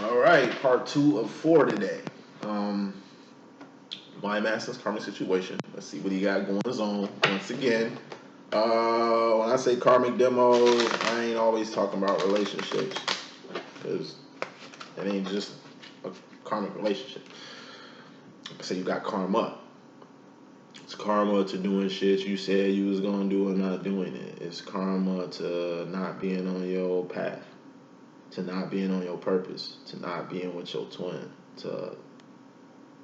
All right, part 2 of 4 today. My master's karmic situation. Let's see what he got going on once again. When I say karmic demos, I ain't always talking about relationships because it ain't just a karmic relationship. Like I say, you got karma. It's karma to doing shit you said you was gonna do and not doing it. It's karma to not being on your path, to not being on your purpose, to not being with your twin, to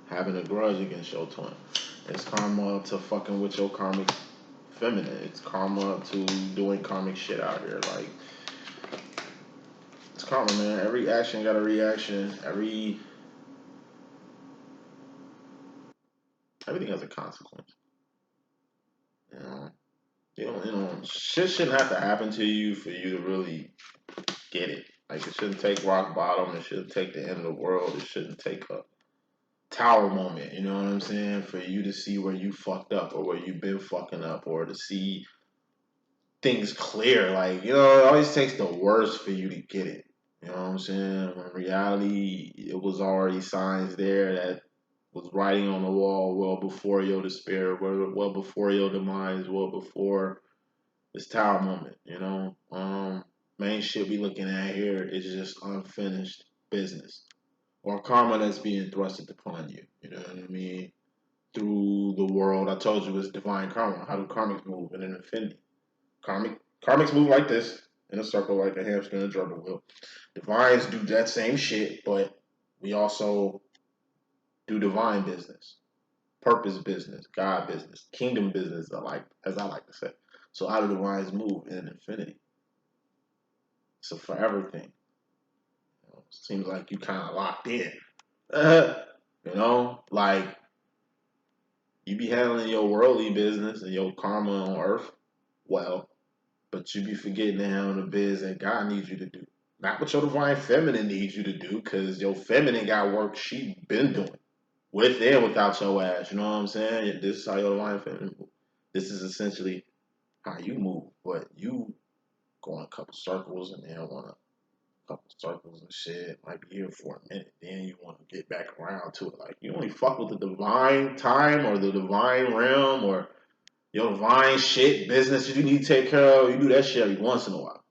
having a grudge against your twin. It's karma to fucking with your karmic feminine. It's karma to doing karmic shit out here. Like, it's karma, man. Every action got a reaction. Everything has a consequence. You know, shit shouldn't have to happen to you for you to really get it. Like, it shouldn't take rock bottom. It shouldn't take the end of the world. It shouldn't take a tower moment, you know what I'm saying? For you to see where you fucked up or where you've been fucking up or to see things clear. Like, it always takes the worst for you to get it. You know what I'm saying? In reality, it was already signs there that was writing on the wall well before your despair, well before your demise, well before this tower moment, Main shit we looking at here is just unfinished business or karma that's being thrusted upon you. You know what I mean? Through the world. I told you it's divine karma. How do karmics move in an infinity? Karmics move like this in a circle, like a hamster in a gerbil wheel. Divines do that same shit, but we also do divine business, purpose business, God business, kingdom business. As I like to say. So how do divines move in an infinity? It's a forever thing. Seems like you kind of locked in. Like you be handling your worldly business and your karma on earth well, but you be forgetting to handle the biz that God needs you to do. Not what your divine feminine needs you to do, because your feminine got work she been doing. With and without your ass. You know what I'm saying? This is how your divine feminine move. This is essentially how you move. But you go in a couple circles and then want a couple circles and shit. Might be here for a minute. Then you want to get back around to it. Like, you only fuck with the divine time or the divine realm or your divine shit, business you need to take care of. You do that shit every once in a while.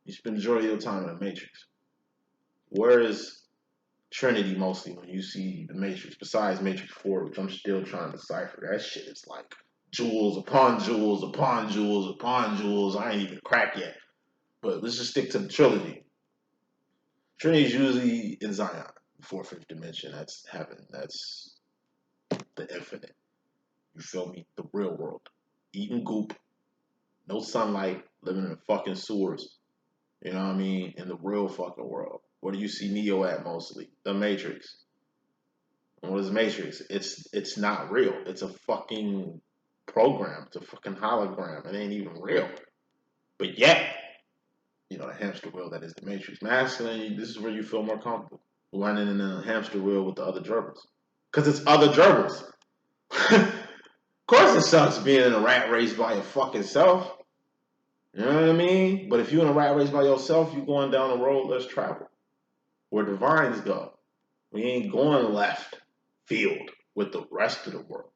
You spend the majority of your time in the Matrix. Where is Trinity mostly when you see the Matrix? Besides Matrix 4, which I'm still trying to decipher. That shit is like jewels upon jewels upon jewels upon jewels. I ain't even cracked yet. But let's just stick to the trilogy. Trinity is usually in Zion, the fourth, fifth dimension. That's heaven. That's the infinite. You feel me? The real world. Eating goop, no sunlight, living in fucking sewers. You know what I mean? In the real fucking world. Where do you see Neo at mostly? The Matrix. And what is Matrix? It's not real. It's a fucking program. It's a fucking hologram. It ain't even real. But yet, the hamster wheel that is the Matrix. Masculine, this is where you feel more comfortable. Running in a hamster wheel with the other gerbils. Because it's other gerbils. Of course it sucks being in a rat race by your fucking self. You know what I mean? But if you're in a rat race by yourself, you're going down the road less traveled. Where divines go. We ain't going left field with the rest of the world.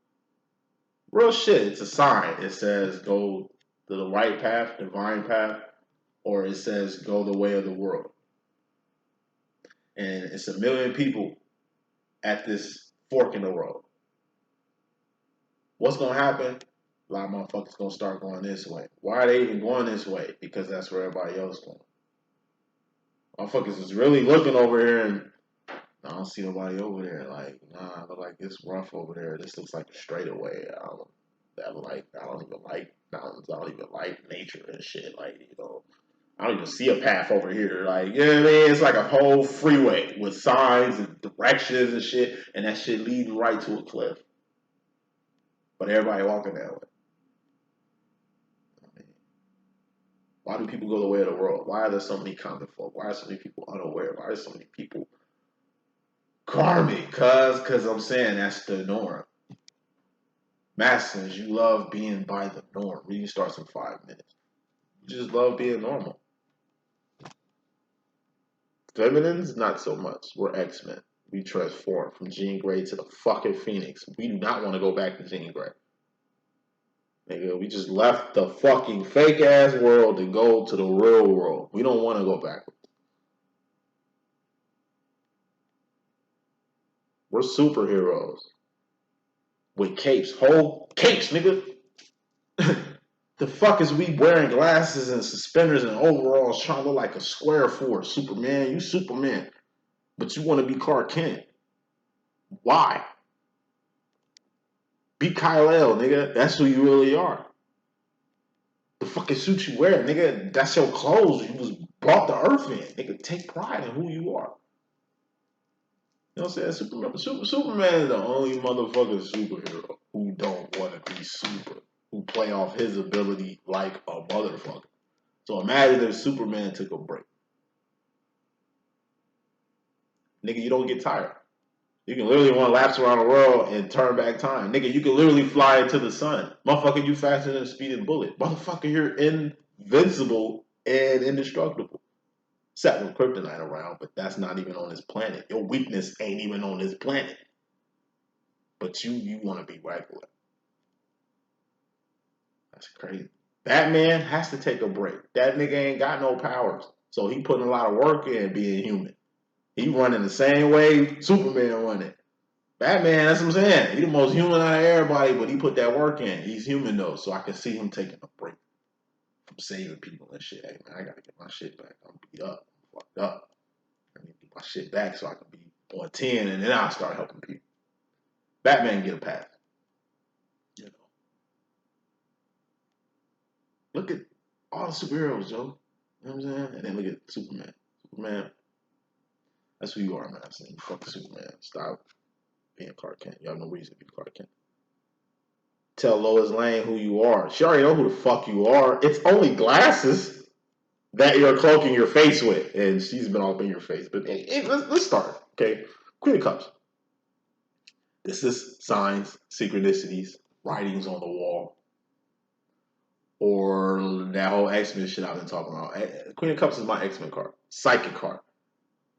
Real shit, it's a sign. It says go to the right path, divine path, or it says go the way of the world. And it's 1 million people at this fork in the road. What's gonna happen? A lot of motherfuckers gonna start going this way. Why are they even going this way? Because that's where everybody else going. Motherfuckers is really looking over here and I don't see nobody over there. Like, nah, I look like it's rough over there. This looks like a straightaway. I don't even like mountains. I don't even like nature and shit. Like, I don't even see a path over here. Like, you know what I mean? It's like a whole freeway with signs and directions and shit, and that shit leading right to a cliff. But everybody walking that way. Why do people go the way of the world? Why are there so many common folk? Why are so many people unaware? Why are so many people karmic? Because I'm saying that's the norm. Masters, you love being by the norm. Reading starts in 5 minutes. You just love being normal. Feminines, not so much. We're X-Men. We transform from Jean Grey to the fucking Phoenix. We do not want to go back to Jean Grey. Nigga, we just left the fucking fake ass world to go to the real world. We don't want to go backwards. We're superheroes with capes, whole capes, nigga. The fuck is we wearing glasses and suspenders and overalls trying to look like a square for Superman? You Superman, but you want to be Clark Kent. Why? Be Kal-El, nigga. That's who you really are. The fucking suit you wear, nigga, that's your clothes. You was brought to Earth in. Nigga, take pride in who you are. You know what I'm saying? Superman is the only motherfucking superhero who don't want to be super, who play off his ability like a motherfucker. So imagine if Superman took a break. Nigga, you don't get tired. You can literally run laps around the world and turn back time. Nigga, you can literally fly into the sun. Motherfucker, you faster than a speeding bullet. Motherfucker, you're invincible and indestructible. Except with kryptonite around, but that's not even on this planet. Your weakness ain't even on this planet. But you want to be regular. That's crazy. Batman has to take a break. That nigga ain't got no powers. So he putting a lot of work in being human. He running the same way Superman running. Batman, that's what I'm saying. He the most human out of everybody, but he put that work in. He's human though, so I can see him taking a break from saving people and shit. Hey man, I gotta get my shit back. I'm beat up. I'm fucked up. I need to get my shit back so I can be on 10 and then I'll start helping people. Batman get a pass. You know. Look at all the superheroes, Joe. You know what I'm saying? And then look at Superman. Superman, that's who you are, man. I'm saying, fuck Superman. Stop being Clark Kent. You have no reason to be Clark Kent. Tell Lois Lane who you are. She already know who the fuck you are. It's only glasses that you're cloaking your face with. And she's been all up in your face. But hey, let's start, okay? Queen of Cups. This is signs, synchronicities, writings on the wall, or that whole X-Men shit I've been talking about. Queen of Cups is my X-Men card. Psychic card.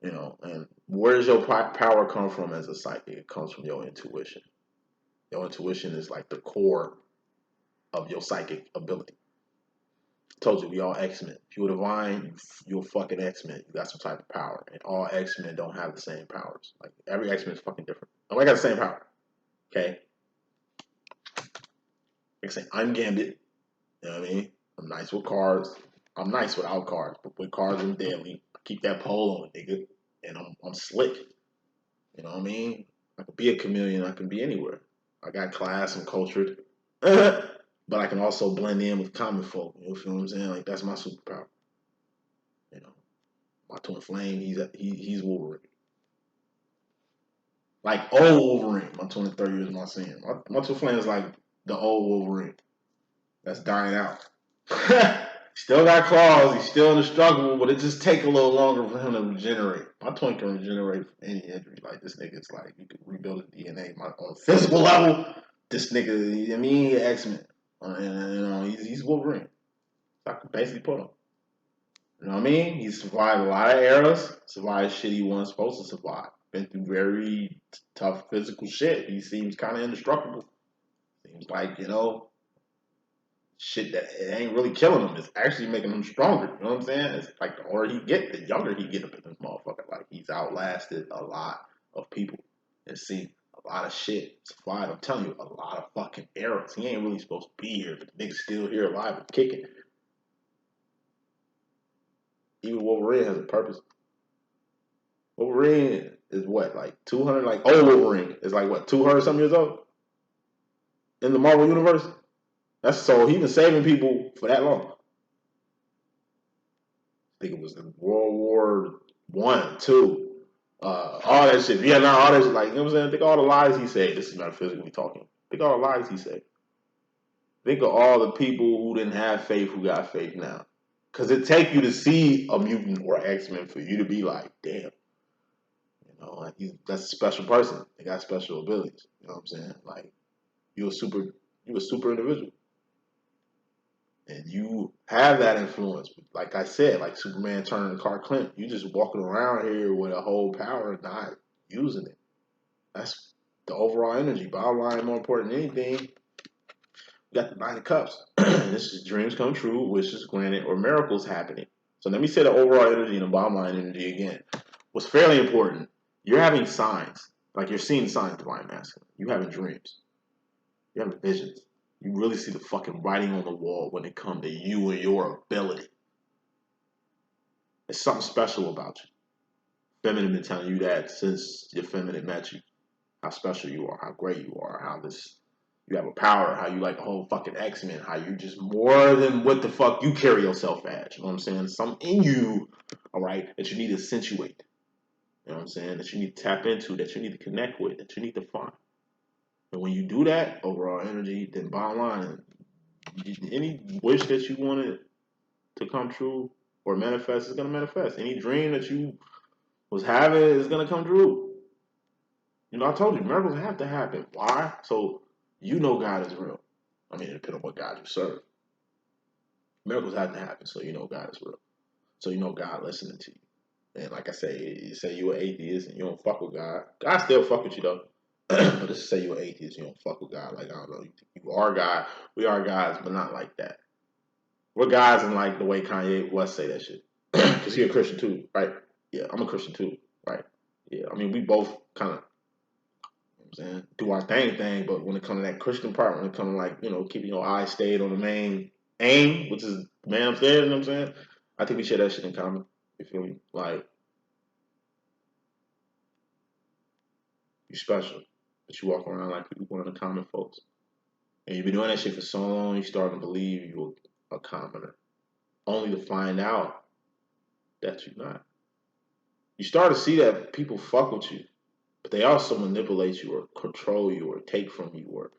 You know, and where does your power come from as a psychic? It comes from your intuition. Your intuition is like the core of your psychic ability. I told you, we all X-Men. If you're divine, you're fucking X-Men. You got some type of power. And all X-Men don't have the same powers. Like, every X-Men is fucking different. Nobody got the same power. Okay? Like I say, I'm Gambit. You know what I mean? I'm nice with cards. I'm nice without cards. But with cards, I'm deadly. I keep that pole on, nigga. And I'm slick. You know what I mean? I could be a chameleon. I can be anywhere. I got class. I'm cultured. But I can also blend in with common folk. You feel what I'm saying? Like, that's my superpower. You know, my twin flame, he's Wolverine. Like old Wolverine. My 23 years my senior. My twin flame is like the old Wolverine. That's dying out. Still got claws. He's still indestructible, but it just take a little longer for him to regenerate. My twin can regenerate from any injury. Like, this nigga's like, you could rebuild his DNA on a physical level. This nigga, I mean, he X-Men. And, you know, he's Wolverine. So I could basically put him. You know what I mean? He's survived a lot of eras, survived shit he wasn't supposed to survive. Been through very tough physical shit. He seems kind of indestructible. Seems like, you know, shit that it ain't really killing him. It's actually making him stronger. You know what I'm saying? It's like the older he get, the younger he get up in this motherfucker. Like, he's outlasted a lot of people and seen a lot of shit. Survived, I'm telling you, a lot of fucking eras. He ain't really supposed to be here, but the nigga's still here alive and kicking. Even Wolverine has a purpose. Wolverine is what, like 200? Like, old Wolverine is like what, 200 something years old in the Marvel universe? That's so he been saving people for that long. I think it was in World War One, Two, all that shit. Vietnam, all that shit. Like, you know what I'm saying? Think of all the lies he said. This is metaphysically talking. Think of all the lies he said. Think of all the people who didn't have faith who got faith now. Because it take you to see a mutant or X-Men for you to be like, damn. You know, like, that's a special person. They got special abilities. You know what I'm saying? Like, you a super individual. And you have that influence. Like I said, like Superman turning Clark Kent, you just walking around here with a whole power and not using it. That's the overall energy. Bottom line, more important than anything, you got the Nine of Cups. This is dreams come true, wishes granted, or miracles happening. So let me say the overall energy and the bottom line energy again. What's fairly important, you're having signs. Like you're seeing signs, divine masculine. You having dreams. You having visions. You really see the fucking writing on the wall when it comes to you and your ability. There's something special about you. Feminine been telling you that since your feminine met you. How special you are, how great you are, how this you have a power, how you like the whole fucking X-Men, how you just more than what the fuck you carry yourself as. You know what I'm saying? Something in you, all right, that you need to accentuate. You know what I'm saying? That you need to tap into, that you need to connect with, that you need to find. And when you do that, overall energy, then bottom line, any wish that you wanted to come true or manifest is gonna manifest. Any dream that you was having is gonna come true. You know, I told you, miracles have to happen. Why? So you know God is real. I mean, it depends on what God you serve. Miracles have to happen so you know God is real. So you know God listening to you. And like I say, you say you're an atheist and you don't fuck with God. God still fuck with you though. But just say you're an atheist, you don't fuck with God. Like, I don't know, you are God. We are gods, but not like that. We're gods in like the way Kanye West say that shit. Because he's a Christian too, right? Yeah, I'm a Christian too, right? Yeah, I mean, we both kind of saying, do our thing, but when it comes to that Christian part, when it comes to like, keeping your eyes stayed on the main aim, which is the man upstairs, you know what I'm saying? I think we share that shit in common. You feel me? Like, you special. But you walk around like you're one of the common folks. And you've been doing that shit for so long, you're starting to believe you're a commoner. Only to find out that you're not. You start to see that people fuck with you, but they also manipulate you or control you or take from you or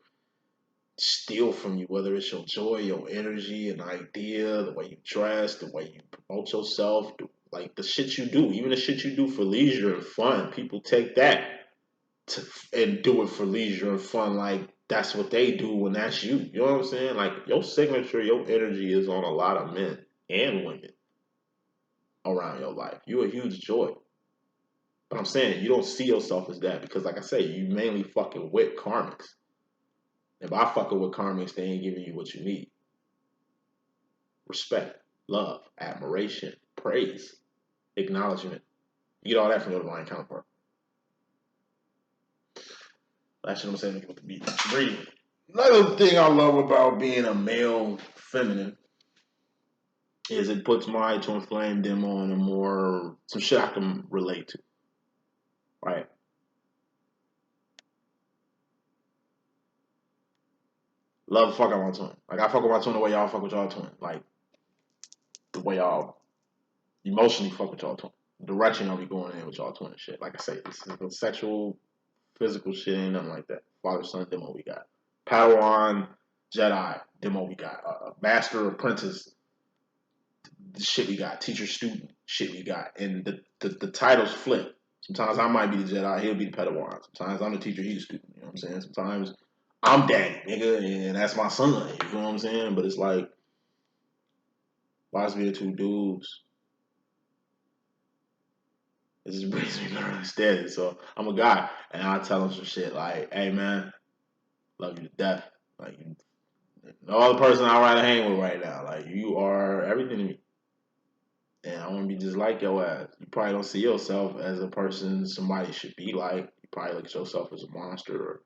steal from you, whether it's your joy, your energy, an idea, the way you dress, the way you promote yourself, like the shit you do, even the shit you do for leisure and fun. People take that and do it for leisure and fun, like that's what they do when that's you. You know what I'm saying? Like your signature, your energy is on a lot of men and women around your life. You're a huge joy. But I'm saying you don't see yourself as that because, like I say, you mainly fucking with karmics. If I fucking with karmics, they ain't giving you what you need. Respect, love, admiration, praise, acknowledgement. You get all that from your divine counterpart. That's what I'm saying with the beat. Breathing. Another thing I love about being a male feminine is it puts my twin flame demo on some shit I can relate to. Right? Love the fuck out my twin. Like I fuck with my twin the way y'all fuck with y'all twin. Like the way y'all emotionally fuck with y'all twin. The direction y'all be going in with y'all twin and shit. Like I say, this is no sexual, physical shit, ain't nothing like that. Father son demo we got. Padawan Jedi demo we got. Master apprentice shit we got. Teacher student shit we got. And the titles flip. Sometimes I might be the Jedi, he'll be the Padawan. Sometimes I'm the teacher, he's the student. You know what I'm saying? Sometimes I'm daddy, nigga, and that's my son. You know what I'm saying? But it's like, why is we two dudes? It just brings me to understand. So I'm a guy, and I tell him some shit like, "Hey man, love you to death. Like, no other person I'd rather hang with right now. Like, you are everything to me, and I want to be just like your ass. You probably don't see yourself as a person somebody should be like. You probably look at yourself as a monster, or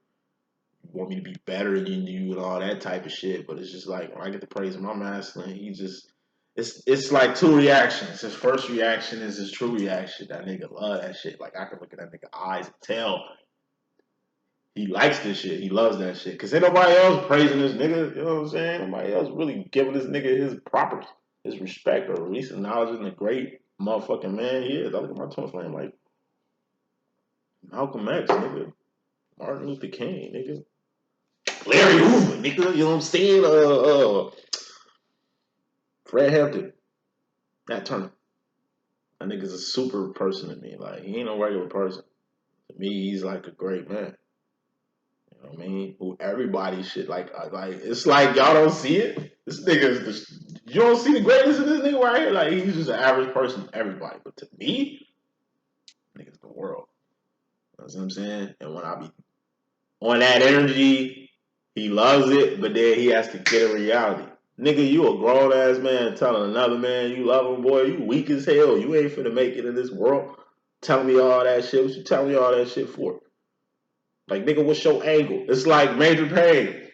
you want me to be better than you and all that type of shit. But it's just like when I get to praise my masculine, he just it's like two reactions. His first reaction is his true reaction. That nigga love that shit. Like I can look at that nigga eyes and tell he likes this shit. He loves that shit. Cause ain't nobody else praising this nigga. You know what I'm saying? Nobody else really giving this nigga his proper, his respect, or at least acknowledging the great motherfucking man he is. I look at my twin flame like Malcolm X, nigga. Martin Luther King, nigga. Larry Hoover, nigga. You know what I'm saying? Fred Hampton. Nat Turner. That nigga's a super person to me. Like, he ain't no regular person. To me, he's like a great man. You know what I mean? Who everybody shit like it's like y'all don't see it. This nigga is you don't see the greatness in this nigga right here. Like he's just an average person, everybody. But to me, nigga's the world. You know what I'm saying? And when I be on that energy, he loves it, but then he has to get a reality. Nigga, you a grown ass man telling another man you love him, boy. You weak as hell. You ain't finna make it in this world. Telling me all that shit. What you telling me all that shit for? Like, nigga, what's your angle? It's like Major Pain.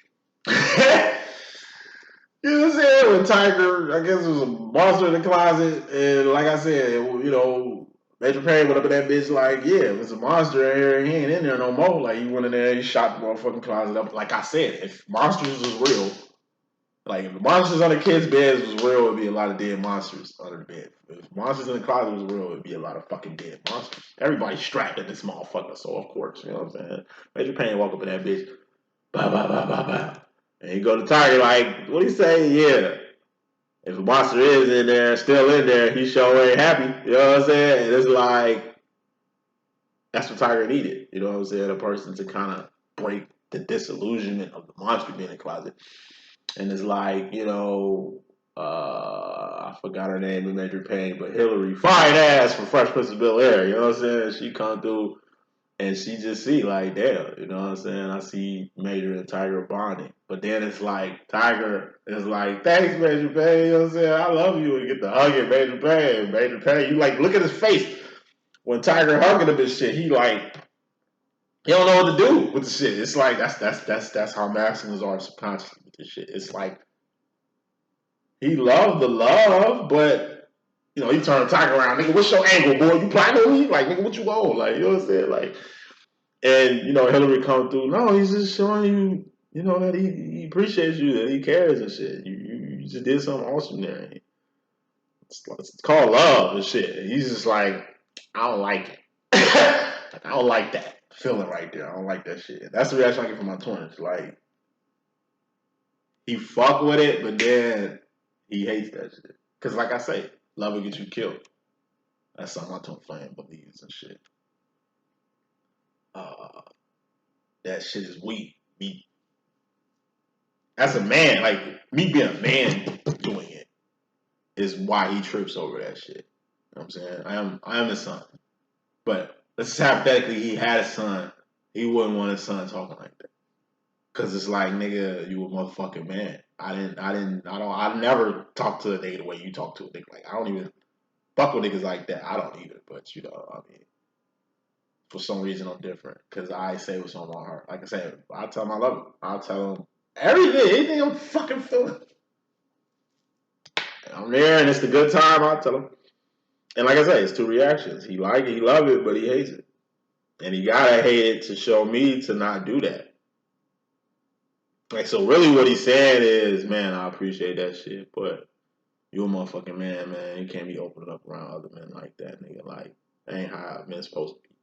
You know what I'm saying? When Tiger, I guess it was a monster in the closet, and like I said, you know, Major Pain went up in that bitch like, yeah, if it's a monster in here, he ain't in there no more. Like, he went in there, he shot the motherfucking closet up. Like I said, if monsters was real, like, if the monsters on the kids' beds was real, it'd be a lot of dead monsters under the bed. If monsters in the closet was real, it'd be a lot of fucking dead monsters. Everybody's strapped in this motherfucker, so of course, you know what I'm saying? Major Pain walk up in that bitch, bah, bah, bah, bah, bah. And he go to Tiger like, what he say? Yeah. If a monster is in there, still in there, he sure ain't happy. You know what I'm saying? And it's like, that's what Tiger needed. You know what I'm saying? A person to kind of break the disillusionment of the monster being in the closet. And it's like, you know, I forgot her name in Major Pain, but Hillary, fine ass from Fresh Prince of Bel-Air. You know what I'm saying? She come through and she just see like, damn, you know what I'm saying? I see Major and Tiger bonding. But then it's like, Tiger is like, thanks, Major Pain. You know what I'm saying? I love you. And get the hug at Major Pain. Major Pain, you like, look at his face. When Tiger hugging him and shit, he like, he don't know what to do with the shit. It's like, that's how masculines are subconsciously with this shit. It's like, he loved the love, but you know, he turned Tiger around. Nigga, what's your angle, boy? You plotting on me? Like, nigga, what you want? Like, you know what I'm saying? Like, and you know, Hillary come through. No, he's just showing you, you know, that he appreciates you, that he cares and shit. You just did something awesome there. It's called love and shit. And he's just like, I don't like it. Like, I don't like that feeling right there. I don't like that shit. That's the reaction I get from my twins. Like, he fuck with it, but then he hates that shit. Cause like I say, love will get you killed. That's something my twin flame believes and shit. That shit is weak. Me, as a man, like me being a man doing it is why he trips over that shit. You know what I'm saying? I am his son. But let's just hypothetically he had a son, he wouldn't want his son talking like that. Cause it's like, nigga, you a motherfucking man. I never talk to a nigga the way you talk to a nigga. Like, I don't even fuck with niggas like that. I don't either. But, you know, I mean, for some reason I'm different. Cause I say what's on my heart. Like I said, I tell him I love him. I'll tell him everything, anything I'm fucking feeling. I'm there and it's the good time, I'll tell him. And like I say, it's two reactions. He like it, he love it, but he hates it. And he gotta hate it to show me to not do that. Like, so really what he's saying is, man, I appreciate that shit, but you a motherfucking man, man. You can't be opening up around other men like that, nigga. Like, that ain't how men supposed to be.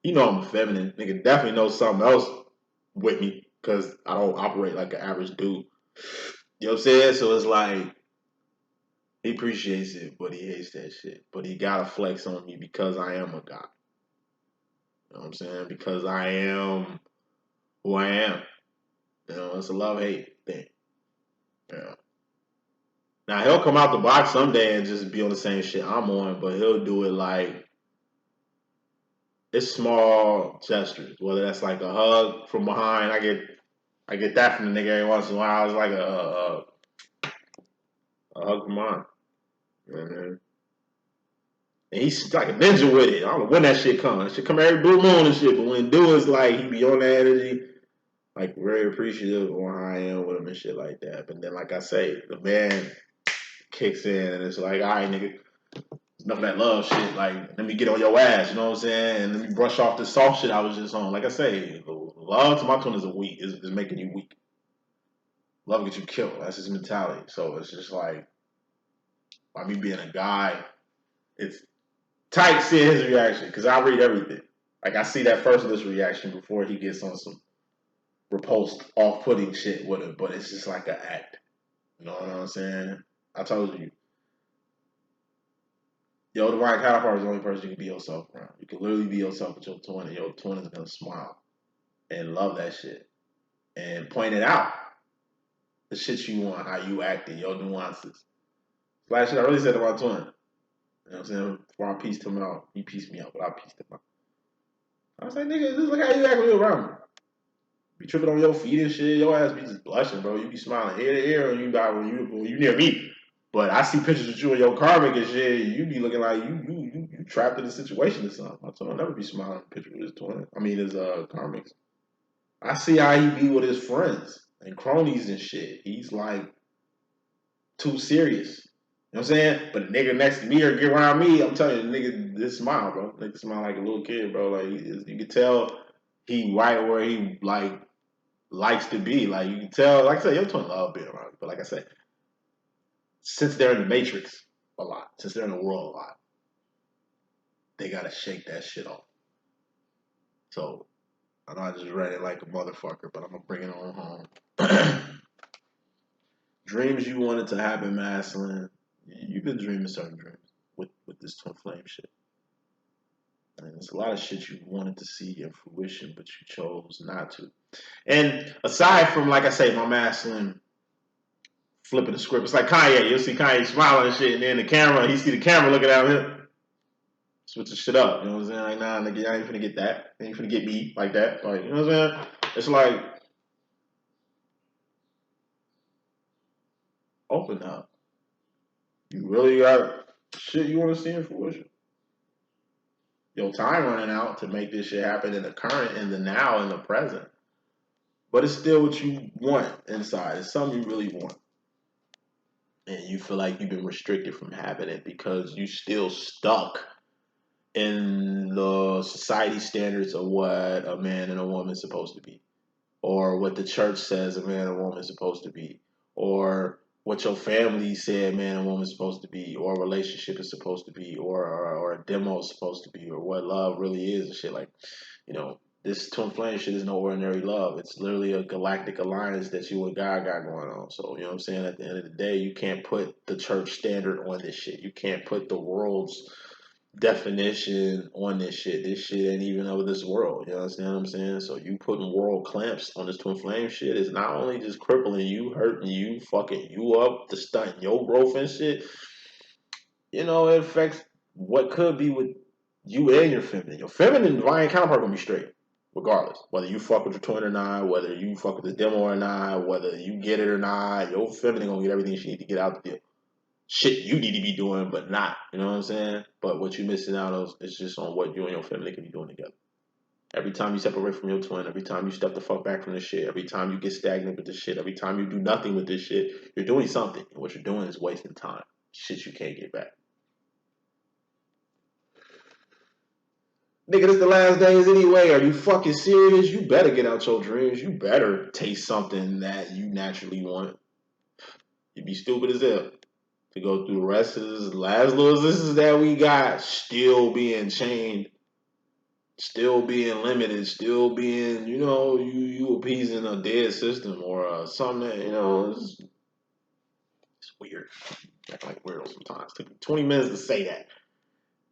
You know I'm a feminine. Nigga definitely knows something else with me, because I don't operate like an average dude. You know what I'm saying? So it's like, he appreciates it, but he hates that shit. But he gotta flex on me because I am a guy. You know what I'm saying? Because I am who I am. You know, it's a love-hate thing. Yeah. Now he'll come out the box someday and just be on the same shit I'm on, but he'll do it like it's small gestures. Whether that's like a hug from behind, I get that from the nigga every once in a while. It's like a hug from behind. Mm-hmm. And he's like a ninja with it. I don't know when that shit comes. That shit come every blue moon and shit. But when it do, it's like he be on that energy, like very appreciative on how I am with him and shit like that. But then, like I say, the man kicks in and it's like, all right, nigga, enough of that love shit. Like, let me get on your ass, you know what I'm saying? And let me brush off this soft shit I was just on. Like I say, love to my twin is making you weak. Love gets you killed. That's his mentality. So it's just like, by me being a guy, it's tight seeing his reaction because I read everything. Like, I see that first initial reaction before he gets on some repulsed, off-putting shit with it, but it's just like an act. You know what I'm saying? I told you. Yo, the right counterpart is the only person you can be yourself around. You can literally be yourself with your twin, and your twin is gonna smile and love that shit. and pointed out the shit you want, how you acting, your nuances. Last shit I really said to my twin. You know what I'm saying? Before I pieced him out, he pieced me out, but I pieced him out. I was like, nigga, this is like how you act when you around me. Be tripping on your feet and shit. Your ass be just blushing, bro. You be smiling ear to ear when you near me. But I see pictures of you and your karmic and shit. You be looking like you trapped in a situation or something. I told him I'll never be smiling in a picture with his twin. I mean his karmics. I see how he be with his friends and cronies and shit. He's like too serious. You know what I'm saying? But the nigga next to me or get around me, I'm telling you, the nigga, this smile, bro. Nigga smile like a little kid, bro. Like you can tell he right where he like likes to be. Like you can tell, like I said, your twin love being around you. But like I said, since they're in the matrix a lot, since they're in the world a lot, they gotta shake that shit off. So I know I just read it like a motherfucker, but I'm gonna bring it on home. Dreams you wanted to happen, masculine. You've been dreaming certain dreams with this twin flame shit. And there's a lot of shit you wanted to see in fruition, but you chose not to. And aside from, like I say, my masculine flipping the script, it's like Kanye. You'll see Kanye smiling and shit, and then the camera, he see the camera looking at him, switch the shit up. You know what I'm saying? Like, nah, nigga, I ain't finna get that. I ain't finna get me like that. Like, you know what I'm saying? It's like, open up. You really got shit you want to see in fruition. Your time running out to make this shit happen in the current, in the now, in the present. But it's still what you want inside. It's something you really want. And you feel like you've been restricted from having it because you still stuck in the society standards of what a man and a woman is supposed to be, or what the church says a man and a woman is supposed to be, or what your family said man and woman is supposed to be, or a relationship is supposed to be, or a demo is supposed to be, or what love really is and shit. Like, you know, this twin flame shit is no ordinary love. It's literally a galactic alliance that you and God got going on. So, you know what I'm saying? At the end of the day, you can't put the church standard on this shit. You can't put the world's definition on this shit. This shit ain't even of this world. You understand what I'm saying? So you putting world clamps on this twin flame shit is not only just crippling you, hurting you, fucking you up, to stunting your growth and shit. You know, it affects what could be with you and your feminine. Your feminine divine counterpart gonna be straight, regardless. Whether you fuck with your twin or not, whether you fuck with this demo or not, whether you get it or not, your feminine gonna get everything she need to get out the deal. Shit you need to be doing, but not. You know what I'm saying? But what you missing out on is just on what you and your family can be doing together. Every time you separate from your twin, every time you step the fuck back from this shit, every time you get stagnant with this shit, every time you do nothing with this shit, you're doing something. And what you're doing is wasting time. Shit you can't get back. Nigga, this the last days anyway. Are you fucking serious? You better get out your dreams. You better taste something that you naturally want. You'd be stupid as hell to go through the rest of this last little existence that we got, still being chained, still being limited, still being, you know, you appeasing a dead system or something that, you know, it's weird. Act like weirdo sometimes. It took me 20 minutes to say that.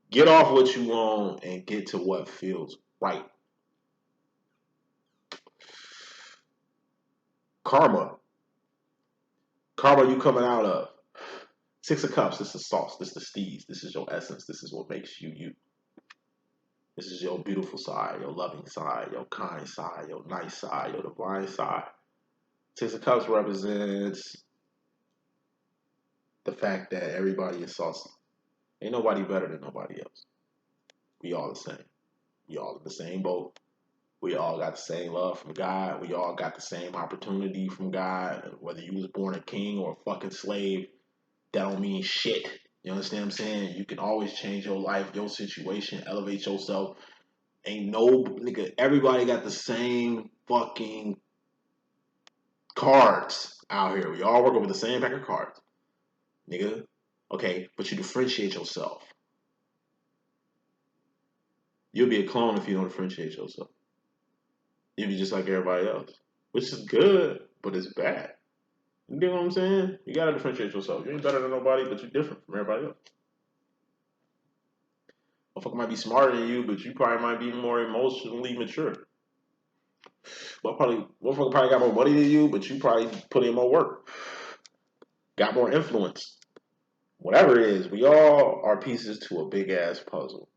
Get off what you want and get to what feels right. Karma. Karma you coming out of. Six of Cups, this is sauce. This is the steez. This is your essence. This is what makes you you. This is your beautiful side, your loving side, your kind side, your nice side, your divine side. Six of Cups represents the fact that everybody is saucy. Ain't nobody better than nobody else. We all the same. We all in the same boat. We all got the same love from God. We all got the same opportunity from God. Whether you was born a king or a fucking slave, that don't mean shit. You understand what I'm saying? You can always change your life, your situation, elevate yourself. Ain't no nigga. Everybody got the same fucking cards out here. We all work with the same pack of cards, nigga. Okay, but you differentiate yourself. You'll be a clone if you don't differentiate yourself. You'll be just like everybody else, which is good, but it's bad. You get what I'm saying? You gotta differentiate yourself. You ain't better than nobody, but you're different from everybody else. Motherfucker might be smarter than you, but you probably might be more emotionally mature. Motherfucker probably got more money than you, but you probably put in more work, got more influence. Whatever it is, we all are pieces to a big ass puzzle.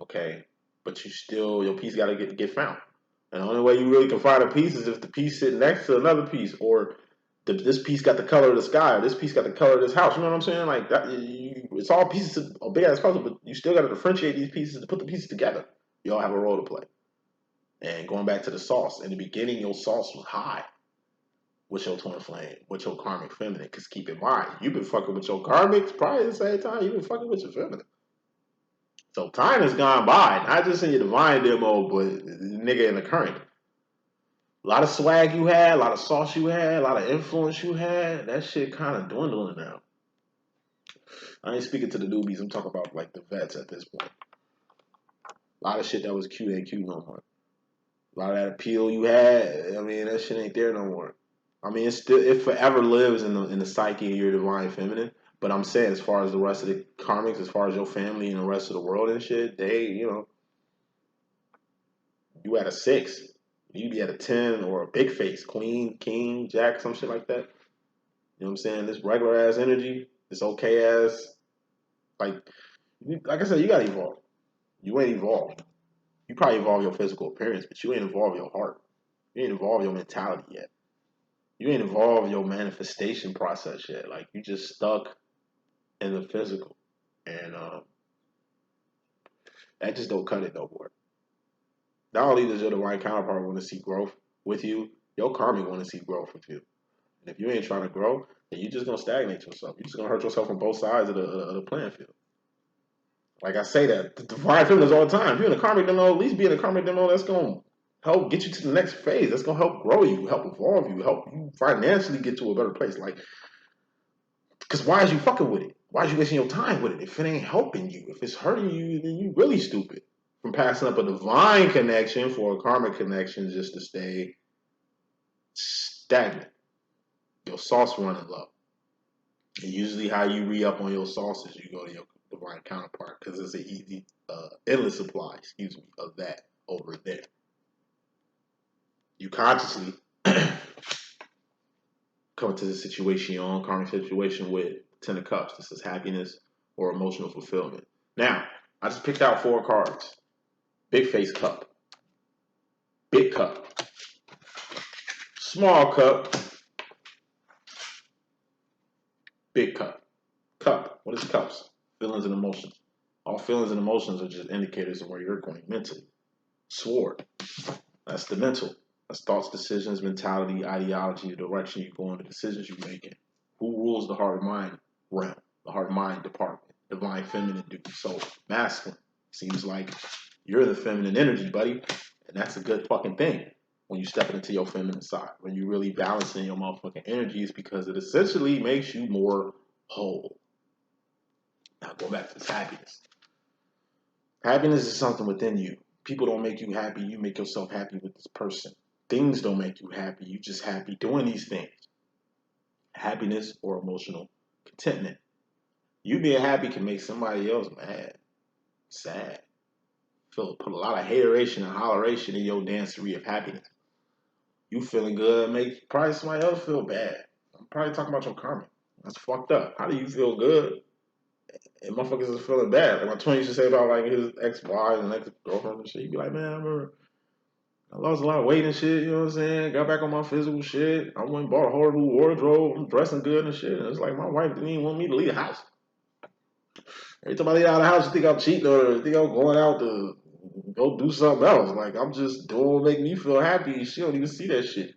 Okay, but your piece got to get found. And the only way you really can find a piece is if the piece sitting next to another piece, or this piece got the color of the sky, or this piece got the color of this house. You know what I'm saying? Like that, it's all pieces of a big ass puzzle, but you still got to differentiate these pieces to put the pieces together. You all have a role to play. And going back to the sauce, in the beginning, your sauce was high with your twin flame, with your karmic feminine. Because keep in mind, you've been fucking with your karmics probably at the same time you've been fucking with your feminine. So time has gone by, not just in your divine demo, but nigga in the current. A lot of swag you had, a lot of sauce you had, a lot of influence you had. That shit kind of dwindling now. I ain't speaking to the newbies. I'm talking about like the vets at this point. A lot of shit that was cute ain't cute no more. A lot of that appeal you had, I mean, that shit ain't there no more. I mean, it forever lives in the psyche of your divine feminine. But I'm saying, as far as the rest of the karmics, as far as your family and the rest of the world and shit, you at a 6. You be at a 10 or a big face, queen, king, jack, some shit like that. You know what I'm saying? This regular ass energy, this okay ass, like I said, you gotta evolve. You ain't evolved. You probably evolve your physical appearance, but you ain't evolved your heart. You ain't evolved your mentality yet. You ain't evolved your manifestation process yet. Like you just stuck in the physical, and that just don't cut it no more. Not only does your divine counterpart want to see growth with you, your karmic want to see growth with you. And if you ain't trying to grow, then you're just gonna stagnate yourself. You're just gonna hurt yourself on both sides of the playing field. Like I say that the divine feelings all the time. If you're in a karmic demo, at least be in a karmic demo that's gonna help get you to the next phase. That's gonna help grow you, help evolve you, help you financially get to a better place. Like, because why is you fucking with it? Why is you wasting your time with it? If it ain't helping you, if it's hurting you, then you really stupid. From passing up a divine connection for a karmic connection just to stay stagnant. Your sauce running low. And usually how you re-up on your sauce is you go to your divine counterpart because it's an easy, endless supply, of that over there. You consciously come to the situation, your own karmic situation with 10 of Cups. This is happiness or emotional fulfillment. Now, I just picked out 4 cards. Big face cup. Big cup. Small cup. Big cup. Cup. What is cups? Feelings and emotions. All feelings and emotions are just indicators of where you're going mentally. Sword. That's the mental. That's thoughts, decisions, mentality, ideology, the direction you go in, the decisions you're making. Who rules the heart and mind realm? The heart and mind department. Divine feminine duty. So masculine. Seems like you're the feminine energy, buddy. And that's a good fucking thing when you step into your feminine side. When you really balancing your motherfucking energies because it essentially makes you more whole. Now go back to this happiness. Happiness is something within you. People don't make you happy. You make yourself happy with this person. Things don't make you happy. You just happy doing these things. Happiness or emotional contentment. You being happy can make somebody else mad, sad. Put a lot of hateration and holleration in your dancery of happiness. You feeling good make probably somebody else feel bad. I'm probably talking about your karma. That's fucked up. How do you feel good and motherfuckers is feeling bad? Like my twin used to say about like his ex-wife and ex-girlfriend and shit. He'd be like, man, I remember I lost a lot of weight and shit, you know what I'm saying? Got back on my physical shit. I went and bought a whole new wardrobe. I'm dressing good and shit. And it's like my wife didn't even want me to leave the house. Every time I leave out of the house, you think I'm cheating or you think I'm going out to go do something else. Like I'm just doing what make me feel happy. She don't even see that shit.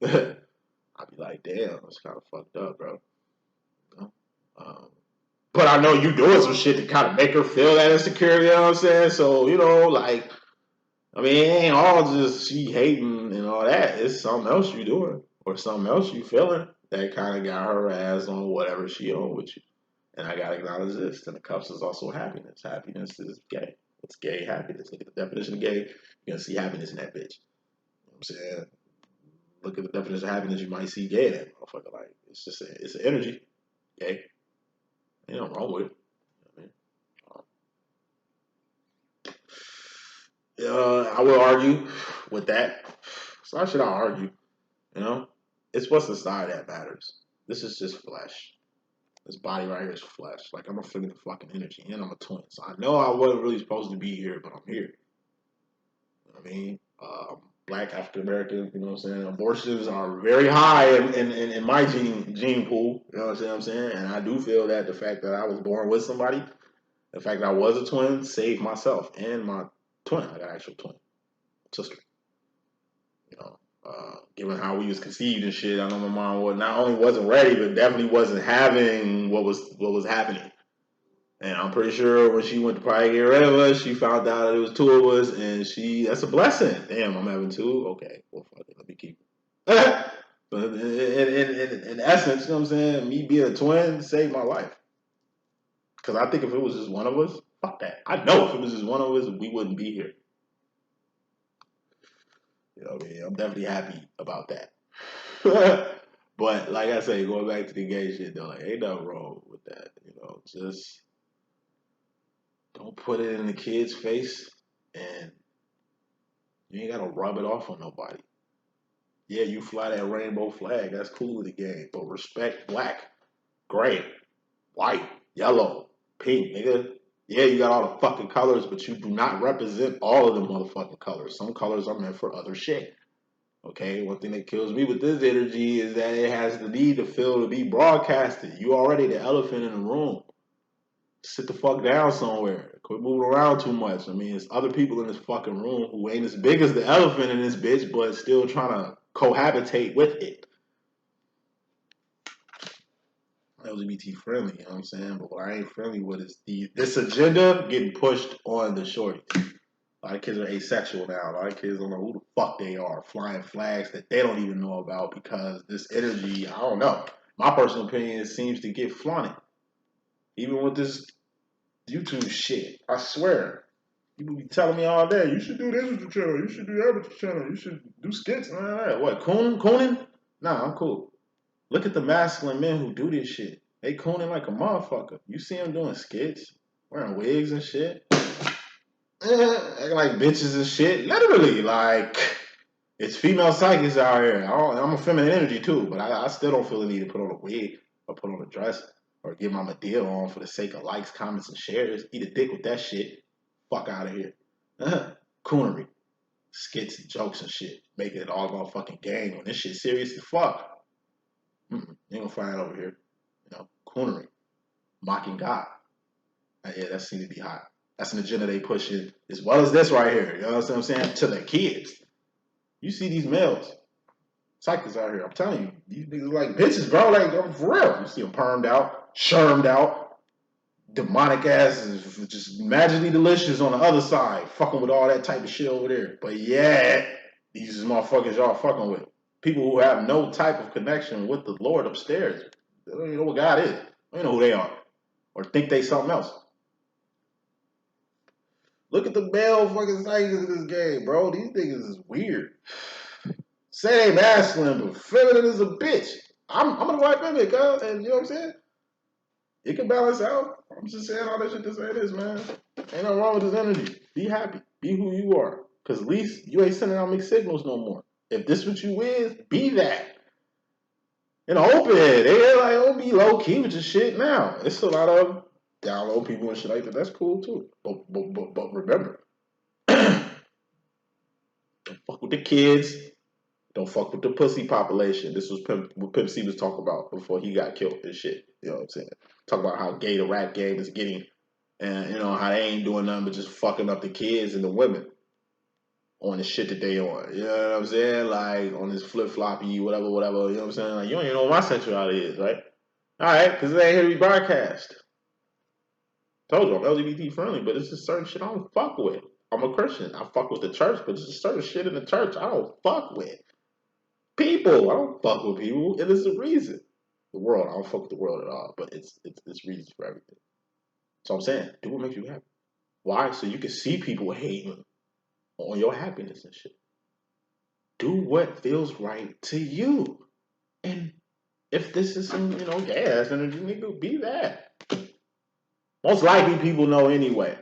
I'd be like, damn, it's kind of fucked up, bro. Um, but I know you doing some shit to kind of make her feel that insecurity, you know what I'm saying? So, like, I mean, it ain't all just she hating and all that. It's something else you doing or something else you feeling that kind of got her ass on whatever she on with you. And I got to acknowledge this. And the cups is also happiness. Happiness is gay. It's gay happiness. Look at the definition of gay. You're going to see happiness in that bitch. You know what I'm saying? Look at the definition of happiness. You might see gay in that motherfucker. Like, it's an energy. Gay. Ain't nothing wrong with it. I will argue with that. So why should I argue? You know? It's what's inside that matters. This is just flesh. This body right here is flesh. Like, I'm a figure of fucking energy, and I'm a twin. So I know I wasn't really supposed to be here, but I'm here. You know what I mean? Black African American, you know what I'm saying? Abortions are very high in my gene pool, you know what I'm saying? And I do feel that the fact that I was born with somebody, the fact that I was a twin, saved myself and my twin. I got an actual twin sister. You know, given how we was conceived and shit, I know my mom not only wasn't ready, but definitely wasn't having what was happening. And I'm pretty sure when she went to probably get rid of us, she found out that it was two of us, and that's a blessing. Damn, I'm having two? Okay, well, fuck it, let me keep it. But in essence, you know what I'm saying? Me being a twin saved my life. Because I think if it was just one of us, fuck that. I know if it was just one of us, we wouldn't be here. You know what I mean? I'm definitely happy about that. But like I say, going back to the gay shit, though, like, ain't nothing wrong with that. You know, just don't put it in the kid's face, and you ain't gotta rub it off on nobody. Yeah, you fly that rainbow flag, that's cool in the game, but respect black, gray, white, yellow, pink, nigga. Yeah, you got all the fucking colors, but you do not represent all of the motherfucking colors. Some colors are meant for other shit. Okay, one thing that kills me with this energy is that it has the need to feel to be broadcasted. You already the elephant in the room. Sit the fuck down somewhere. Quit moving around too much. I mean, it's other people in this fucking room who ain't as big as the elephant in this bitch, but still trying to cohabitate with it. LGBT friendly, you know what I'm saying? But what I ain't friendly with is this agenda getting pushed on the shorties. A lot of kids are asexual now. A lot of kids don't know who the fuck they are, flying flags that they don't even know about because this energy, I don't know. My personal opinion, it seems to get flaunted. Even with this YouTube shit, I swear. People be telling me all day, you should do this with your channel, you should do that with your channel, you should do skits and all that. What, cooning? Nah, I'm cool. Look at the masculine men who do this shit. They cooning like a motherfucker. You see them doing skits, wearing wigs and shit. Acting like bitches and shit. Literally, like, it's female psychics out here. I'm a feminine energy too, but I still don't feel the need to put on a wig or put on a dress or get my Medea on for the sake of likes, comments, and shares. Eat a dick with that shit. Fuck out of here. Coonery. Skits and jokes and shit. Making it all about fucking gang when this shit serious as fuck. You ain't gonna find it over here. You know, coonery. Mocking God. Yeah, that seems to be hot. That's an agenda they pushing as well as this right here. You know what I'm saying? To their kids. You see these males. Psychics out here. I'm telling you. These niggas like bitches, bro. Like, for real. You see them permed out, shermed out. Demonic asses, just magically delicious on the other side, fucking with all that type of shit over there. But yeah, these is motherfuckers y'all fucking with. People who have no type of connection with the Lord upstairs. They don't even know what God is. They don't even know who they are. Or think they something else. Look at the male fucking psychics in this game, bro. These niggas is weird. Say they masculine, but feminine is a bitch. I'm gonna white feminine, cuz, and you know what I'm saying? It can balance out. I'm just saying all that shit to say this, man. Ain't nothing wrong with this energy. Be happy. Be who you are. Because at least you ain't sending out mixed signals no more. If this what you is, be that. And open it. They like, don't be low key with your shit now. It's a lot of down low people and shit like that. That's cool too. But remember, don't fuck with the kids. Don't fuck with the pussy population. This was what Pimp C was talking about before he got killed and shit. You know what I'm saying? Talk about how gay the rap game is getting, and you know how they ain't doing nothing but just fucking up the kids and the women on the shit that they on. You know what I'm saying? Like on this flip floppy, whatever. You know what I'm saying? Like you don't even know what my sexuality is, right? All right, because it ain't here to be broadcast. Told you I'm LGBT friendly, but it's just certain shit I don't fuck with. I'm a Christian. I fuck with the church, but there's certain shit in the church I don't fuck with. People, I don't fuck with people, and there's a reason. The world, I don't fuck with the world at all, but it's reasons for everything. So I'm saying, do what makes you happy. Why? So you can see people hating on your happiness and shit. Do what feels right to you. And if this is some, gay ass energy, nigga, be that. Most likely people know anyway.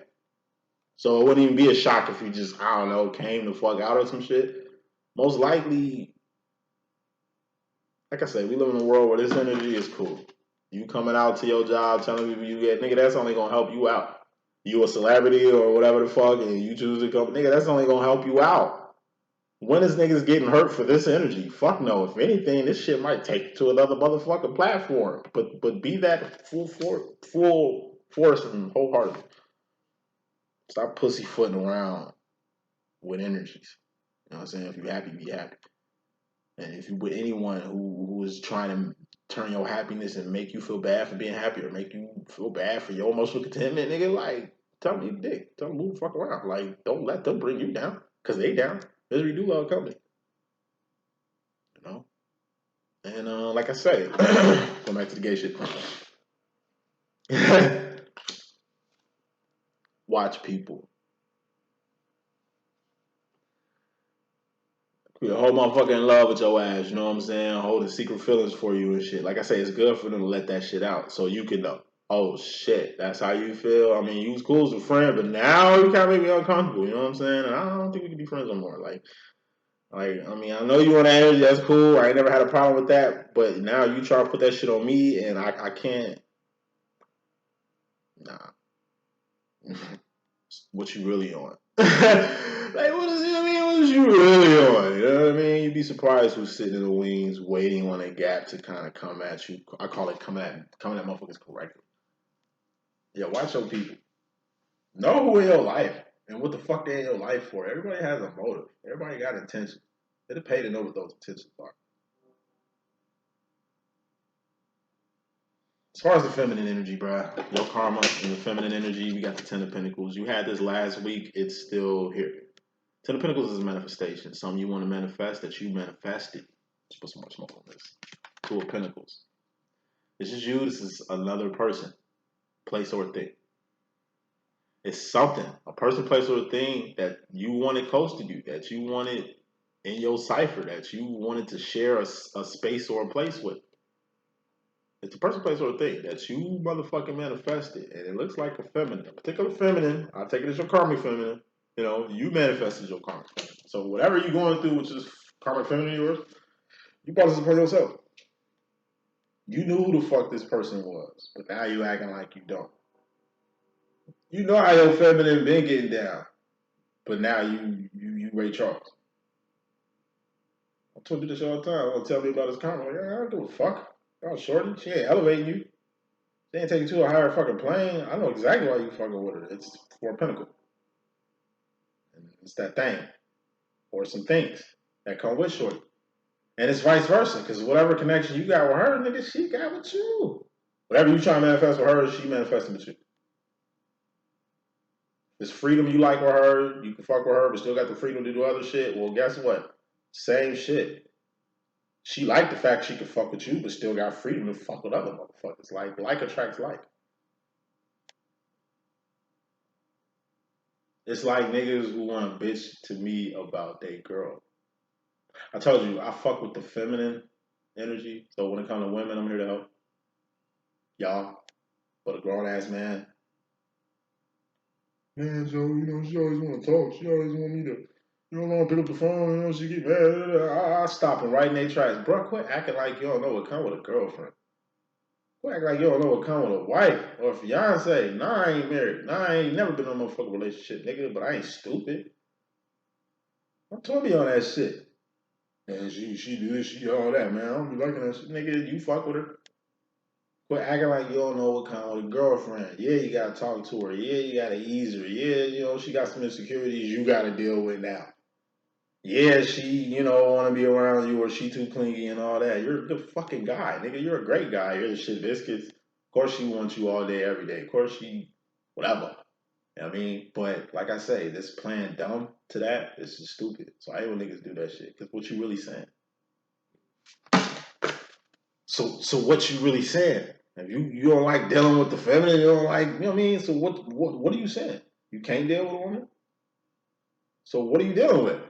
So it wouldn't even be a shock if you just, I don't know, came the fuck out or some shit. most likely, like I said, we live in a world where this energy is cool. You coming out to your job telling people you get, nigga, that's only gonna help you out. You a celebrity or whatever the fuck, and you choose to come, nigga, that's only gonna help you out. When is niggas getting hurt for this energy? Fuck no. If anything, this shit might take you to another motherfucking platform. But be that full force and wholehearted. Stop pussyfooting around with energies. You know what I'm saying? If you're happy, be happy. And if you with anyone who is trying to turn your happiness and make you feel bad for being happy or make you feel bad for your emotional contentment, nigga, like, tell them you dick. Tell them move the fuck around. Like, don't let them bring you down. Because they down. Misery do love company. You know? And like I say, go back to the gay shit. Watch people. You whole motherfucker in love with your ass, you know what I'm saying? Holding secret feelings for you and shit. Like I say, it's good for them to let that shit out so you can know, oh shit, that's how you feel. I mean, you was cool as a friend, but now you kind of make me uncomfortable, you know what I'm saying? And I don't think we can be friends no more. Like, I mean, I know you want that energy, that's cool. I ain't never had a problem with that, but now you try to put that shit on me and I can't. Nah. What you really on? Like, what is, you know what I mean? What is you really on? You know what I mean? You'd be surprised who's sitting in the wings waiting on a gap to kind of come at you. I call it coming at motherfuckers correctly. Yeah, watch your people. Know who in your life and what the fuck they in your life for. Everybody has a motive. Everybody got intentions. They're paid to know what those intentions are. As far as the feminine energy, bruh, your karma and the feminine energy, we got the Ten of Pentacles. You had this last week. It's still here. Ten of Pentacles is a manifestation. Something you want to manifest that you manifested. Let's put some more smoke on this. Two of Pentacles. This is you. This is another person, place, or thing. It's something, a person, place, or a thing that you wanted close to you, that you wanted in your cipher, that you wanted to share a space or a place with. It's a person, place, or a thing that you motherfucking manifested. And it looks like a feminine, a particular feminine. I take it as your karmic feminine. You know, you manifested your karmic feminine. So whatever you're going through, which is karmic feminine yours, you brought this upon yourself. You knew who the fuck this person was, but now you acting like you don't. You know how your feminine been getting down, but now you Ray Charles. I told you this all the time. I want to tell me about his karma. Like, I don't give a fuck. Oh, shorty, she ain't elevating you. She ain't taking you to a higher fucking plane. I know exactly why you fucking with her. It's for a pinnacle. And it's that thing. Or some things that come with shorty. And it's vice versa, because whatever connection you got with her, nigga, she got with you. Whatever you try to manifest with her, she manifesting with you. This freedom you like with her, you can fuck with her, but still got the freedom to do other shit. Well, guess what? Same shit. She liked the fact she could fuck with you, but still got freedom to fuck with other motherfuckers. Like attracts like. It's like niggas who want to bitch to me about their girl. I told you, I fuck with the feminine energy. So when it comes to women, I'm here to help y'all. But a grown ass man, man, so you know, she always want to talk. She always want me to, you don't want to pick up the phone. You know, she get mad. I stop them right in their tracks, bro. Quit acting like you don't know what come with a girlfriend. Quit acting like you don't know what come with a wife or a fiance. Nah, I ain't married. Nah, I ain't never been in a motherfucking relationship, nigga. But I ain't stupid. Don't tell me on that shit. And she do this, she all that, man. I don't be liking that shit, nigga. You fuck with her. Quit acting like you don't know what kind with a girlfriend. Yeah, you gotta talk to her. Yeah, you gotta ease her. Yeah, you know, she got some insecurities you gotta deal with now. Yeah, she, you know, wanna be around you or she too clingy and all that. You're a good fucking guy, nigga. You're a great guy. You're the shit biscuits. Of course she wants you all day, every day. Of course she, whatever. You know what I mean? But like I say, this playing dumb to that, this is stupid. So I hate when niggas do that shit. Cause what you really saying? So what you really saying? If you don't like dealing with the feminine, you don't like, you know what I mean? So what are you saying? You can't deal with a woman? So what are you dealing with?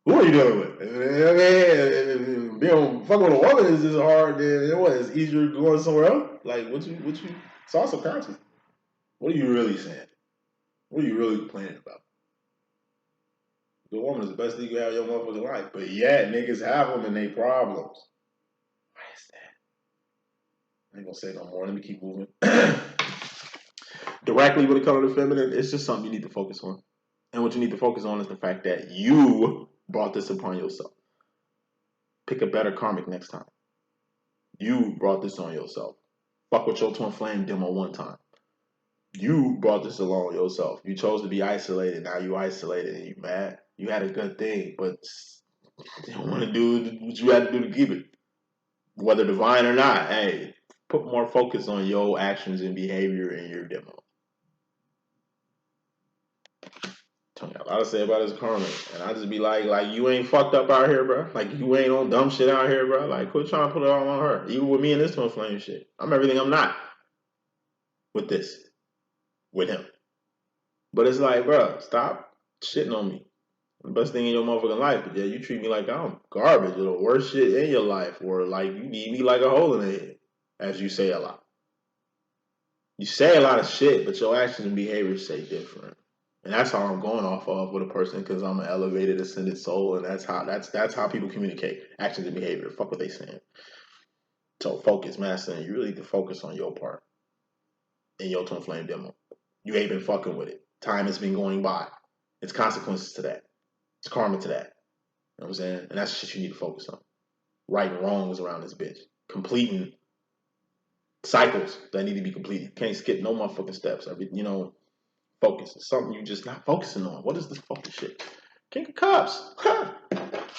Who are you dealing with? I mean, being fucking with a woman is just hard. Then what? It's easier going somewhere else. Like what you? It's also conscious. What are you really saying? What are you really complaining about? good woman is the best thing you have in your motherfucking life. But yeah, niggas have them and they problems. Why is that? I ain't gonna say no more. Let me keep moving. Directly when it comes to the feminine, it's just something you need to focus on. And what you need to focus on is the fact that you brought this upon yourself. Pick a better karmic next time. You brought this on yourself. Fuck with your twin flame demo one time. You brought this along yourself. You chose to be isolated. Now you isolated and you mad. You had a good thing, but you don't want to do what you had to do to keep it. Whether divine or not, hey, put more focus on your actions and behavior in your demo. A lot to say about his karma, and I just be like you ain't fucked up out here, bro. Like you ain't on dumb shit out here, bro. Like quit trying to put it all on her. Even with me and this twin flame shit, I'm everything I'm not with this, with him. But it's like, bro, stop shitting on me. The best thing in your motherfucking life, but yeah, you treat me like I'm garbage or the worst shit in your life, or like you need me like a hole in the head, as you say a lot. You say a lot of shit, but your actions and behaviors say different. And that's how I'm going off of with a person because I'm an elevated, ascended soul, and that's how people communicate actions and behavior. Fuck what they saying. So focus, master. You really need to focus on your part in your twin flame demo. You ain't been fucking with it. Time has been going by. It's consequences to that. It's karma to that. You know what I'm saying? And that's shit you need to focus on. Right and wrongs around this bitch. Completing cycles that need to be completed. Can't skip no motherfucking steps. Focus. It's something you just not focusing on. What is this fucking shit? King of Cups.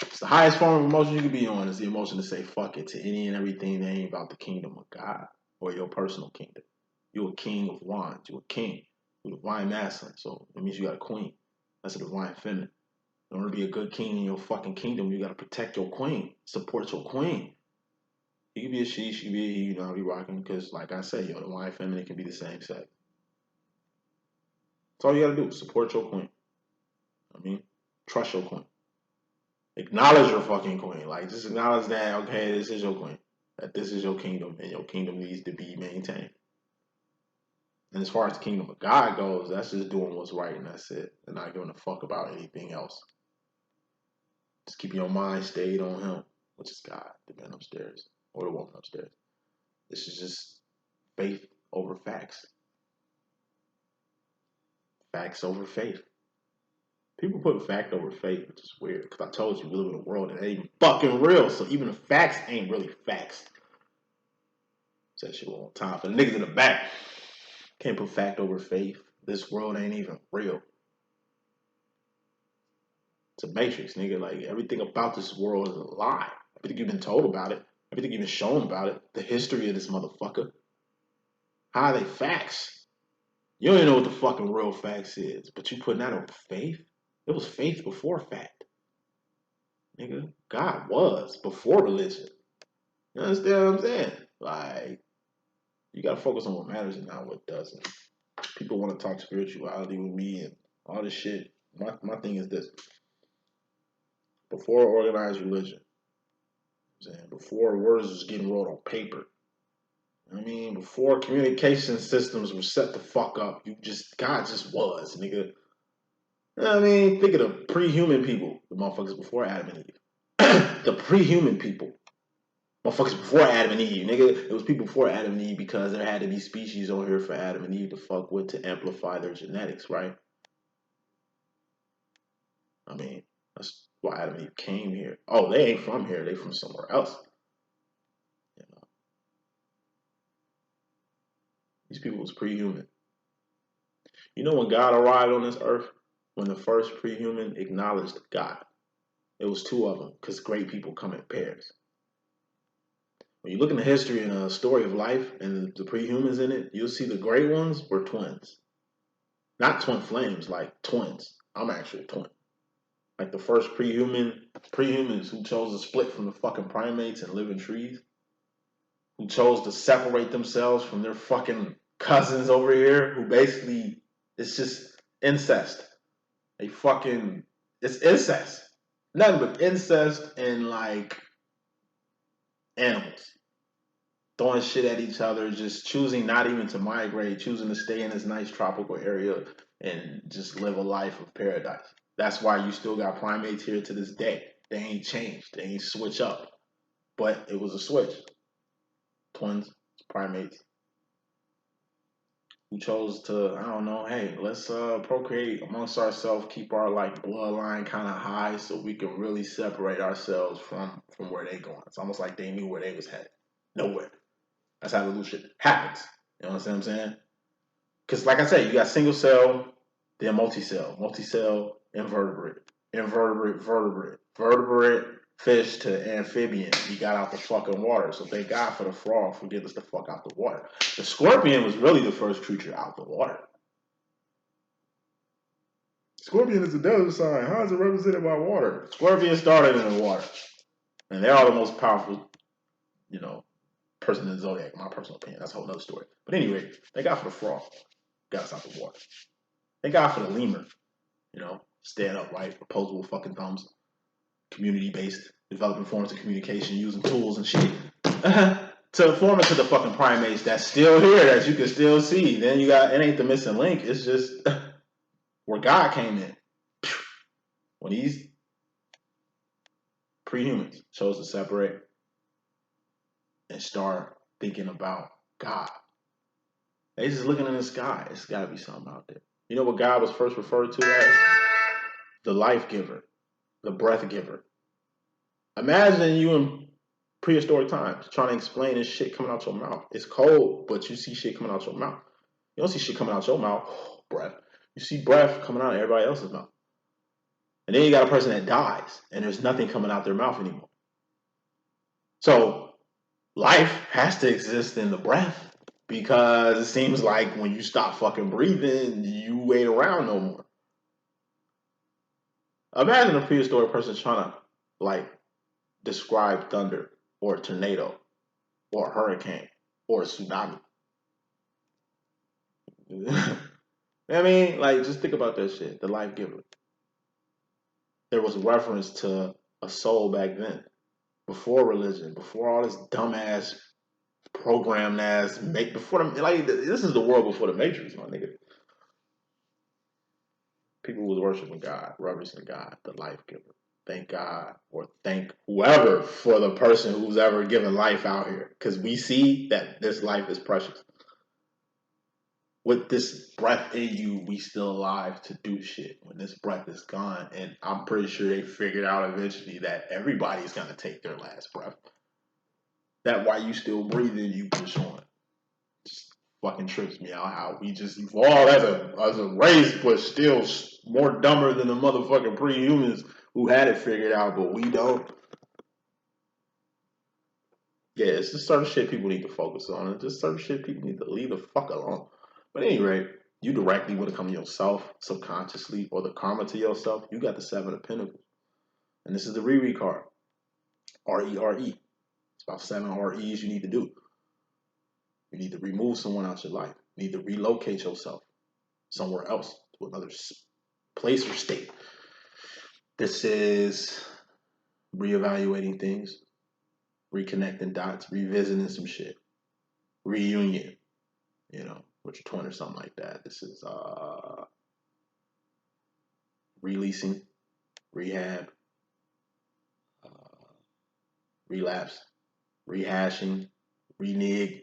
It's the highest form of emotion you can be on is the emotion to say fuck it to any and everything that ain't about the kingdom of God or your personal kingdom. You're a king of wands. You're a king. You're a divine masculine. So it means you got a queen. That's a divine feminine. In order to be a good king in your fucking kingdom, you got to protect your queen. Support your queen. You can be a she can be a he, you know, be rocking. Because like I say, your divine feminine can be the same sex. That's all you got to do. Support your queen. Trust your queen. Acknowledge your fucking queen. Like, just acknowledge that, okay, this is your queen. That this is your kingdom, and your kingdom needs to be maintained. And as far as the kingdom of God goes, that's just doing what's right, and that's it. And not giving a fuck about anything else. Just keep your mind stayed on him, which is God, the man upstairs, or the woman upstairs. This is just faith over facts. Facts over faith. People put fact over faith, which is weird. Because I told you, we live in a world that ain't even fucking real. So even the facts ain't really facts. Say shit one more time. For the niggas in the back, can't put fact over faith. This world ain't even real. It's a matrix, nigga. Like, everything about this world is a lie. Everything you've been told about it. Everything you've been shown about it. The history of this motherfucker. How are they facts? You don't even know what the fucking real facts is. But you putting that on faith? It was faith before fact. Nigga, God was before religion. You understand what I'm saying? Like, you gotta focus on what matters and not what doesn't. People want to talk spirituality with me and all this shit. My thing is this. Before organized religion, before words was getting wrote on paper, before communication systems were set the fuck up, God just was, nigga. Think of the pre-human people, the motherfuckers before Adam and Eve. The pre-human people. Motherfuckers before Adam and Eve, nigga. It was people before Adam and Eve because there had to be species on here for Adam and Eve to fuck with to amplify their genetics, right? That's why Adam and Eve came here. Oh, they ain't from here. They from somewhere else. These people was pre-human. You know when God arrived on this earth? When the first pre-human acknowledged God. It was two of them because great people come in pairs. When you look in the history and the story of life and the pre-humans in it, you'll see the great ones were twins. Not twin flames, like twins. I'm actually a twin. Like the first pre-humans who chose to split from the fucking primates and live in trees. Who chose to separate themselves from their fucking cousins over here, who basically, it's just incest. It's incest. Nothing but incest and like animals. Throwing shit at each other, just choosing not even to migrate, choosing to stay in this nice tropical area and just live a life of paradise. That's why you still got primates here to this day. They ain't changed. They ain't switch up. But it was a switch. Twins, primates, who chose to, I don't know, hey, let's procreate amongst ourselves, keep our like bloodline kind of high so we can really separate ourselves from where they going. It's almost like they knew where they was headed. Nowhere. That's how evolution happens. You know what I'm saying? Because like I said, you got single cell, then multi-cell, invertebrate, vertebrate, fish to amphibian. You got out the fucking water. So thank God for the frog for getting us the fuck out the water. The scorpion was really the first creature out the water. Scorpion is a desert sign. How is it represented by water? Scorpion started in the water. And they're all the most powerful, you know, person in the zodiac, in my personal opinion. That's a whole other story. But anyway, thank God for the frog. Got us out the water. Thank God for the lemur. You know, stand upright, opposable fucking thumbs, community-based, developing forms of communication, using tools and shit. To form into the fucking primates that's still here, that you can still see. Then you got, it ain't the missing link, it's just where God came in. When these pre-humans chose to separate and start thinking about God. They just looking in the sky. It's gotta be something out there. You know what God was first referred to as? The life giver, the breath giver. Imagine you in prehistoric times trying to explain this shit coming out your mouth. It's cold, but you see shit coming out your mouth. You don't see shit coming out your mouth, breath. You see breath coming out of everybody else's mouth. And then you got a person that dies, and there's nothing coming out their mouth anymore. So life has to exist in the breath, because it seems like when you stop fucking breathing, you ain't around no more. Imagine a prehistoric person trying to like describe thunder or a tornado or a hurricane or a tsunami. I mean, like, just think about that shit. The life giver. There was a reference to a soul back then, before religion, before all this dumbass programmed ass before the, like, this is the world before the Matrix, my nigga. People was worshiping God, reverencing God, the life giver. Thank God, or thank whoever for the person who's ever given life out here, because we see that this life is precious. With this breath in you, we still alive to do shit. When this breath is gone, and I'm pretty sure they figured out eventually that everybody's gonna take their last breath. That why you still breathing, you push on. Just fucking trips me out how we just evolved as a race, but still more dumber than the motherfucking pre-humans who had it figured out, but we don't. Yeah, it's just certain shit people need to focus on. It's just certain shit people need to leave the fuck alone. But at any rate, you directly want to come to yourself subconsciously, or the karma to yourself. You got the Seven of Pentacles. And this is the Riri card. R-E-R-E. It's about 7 R-E's you need to do. You need to remove someone out your life. You need to relocate yourself somewhere else, to another place or state. This is reevaluating things, reconnecting dots, revisiting some shit, reunion, you know, with your twin or something like that. This is releasing, rehab, relapse, rehashing, renege,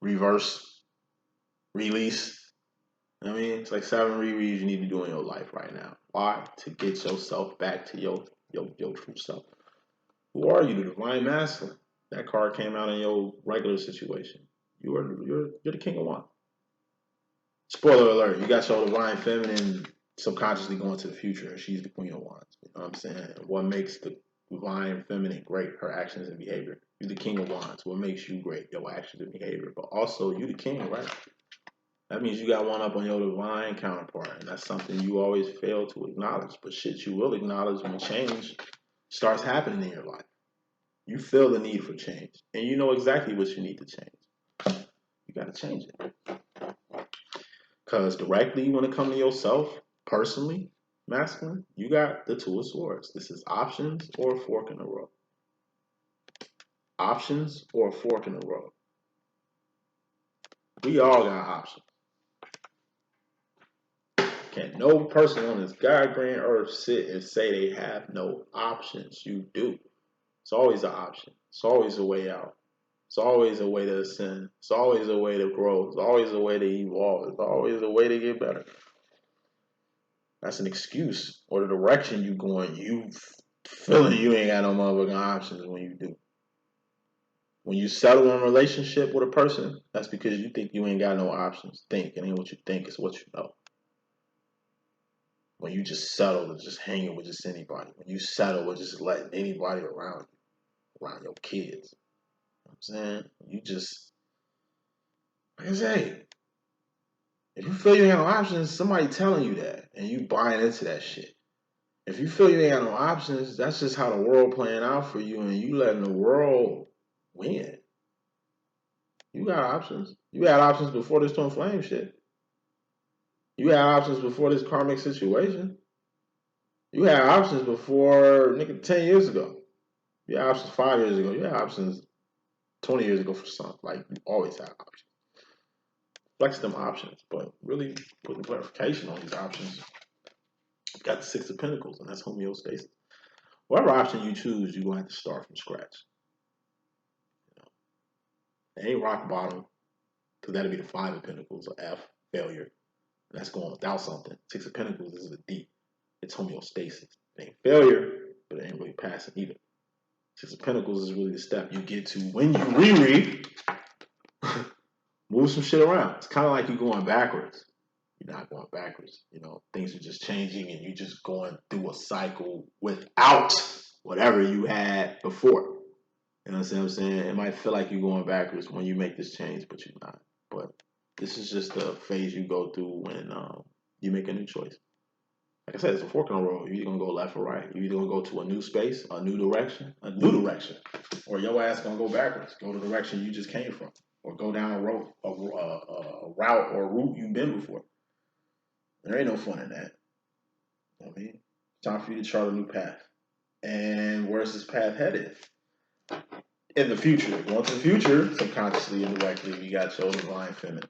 reverse, release. I mean, it's like 7 rereads you need to do in your life right now. Why? To get yourself back to your true self. Who are you, the divine masculine? That card came out in your regular situation. You're the king of wands. Spoiler alert, you got your divine feminine subconsciously going to the future, and she's the queen of wands. You know what I'm saying? What makes the divine feminine great? Her actions and behavior. You're the king of wands. What makes you great? Your actions and behavior. But also, you're the king, right? That means you got one up on your divine counterpart, and that's something you always fail to acknowledge. But shit, you will acknowledge when change starts happening in your life. You feel the need for change, and you know exactly what you need to change. You got to change it. Because directly when it comes to yourself, personally, masculine, you got the Two of Swords. This is options or a fork in the road. Options or a fork in the road. We all got options. Can no person on this goddamn earth sit and say they have no options? You do. It's always an option. It's always a way out. It's always a way to ascend. It's always a way to grow. It's always a way to evolve. It's always a way to get better. That's an excuse or the direction you going. You feeling you ain't got no motherfucking options when you do. When you settle in a relationship with a person, that's because you think you ain't got no options. Think. It ain't what you think, it's what you know. When you just settle with just hanging with just anybody. When you settle with just letting anybody around you, around your kids. You know what I'm saying? You just, like I say, if you feel you ain't got no options, somebody telling you that and you buying into that shit. If you feel you ain't got no options, that's just how the world playing out for you and you letting the world win. You got options. You had options before this twin flame shit. You had options before this karmic situation. You had options before, nigga, 10 years ago. You had options 5 years ago. You had options 20 years ago for some. Like, you always had options. Flex them options, but really putting clarification on these options. You've got the Six of Pentacles, and that's homeostasis. Whatever option you choose, you're going to have to start from scratch. You know, it ain't rock bottom, because that'll be the Five of Pentacles, or F, failure. And that's going without something. Six of Pentacles is a D. It's homeostasis. It ain't failure, but it ain't really passing either. Six of Pentacles is really the step you get to when you reread. Move some shit around. It's kind of like you're going backwards. You're not going backwards. You know, things are just changing and you're just going through a cycle without whatever you had before. You know what I'm saying? It might feel like you're going backwards when you make this change, but you're not. But this is just the phase you go through when you make a new choice. Like I said, it's a fork in the road. You're either going to go left or right. You're either going to go to a new space, a new direction, or your ass going to go backwards, go the direction you just came from, or go down a road, a route or route you've been before. There ain't no fun in that. You know what I mean? It's time for you to chart a new path. And where's this path headed? In the future. Going to the future, subconsciously and directly, you got your divine feminine.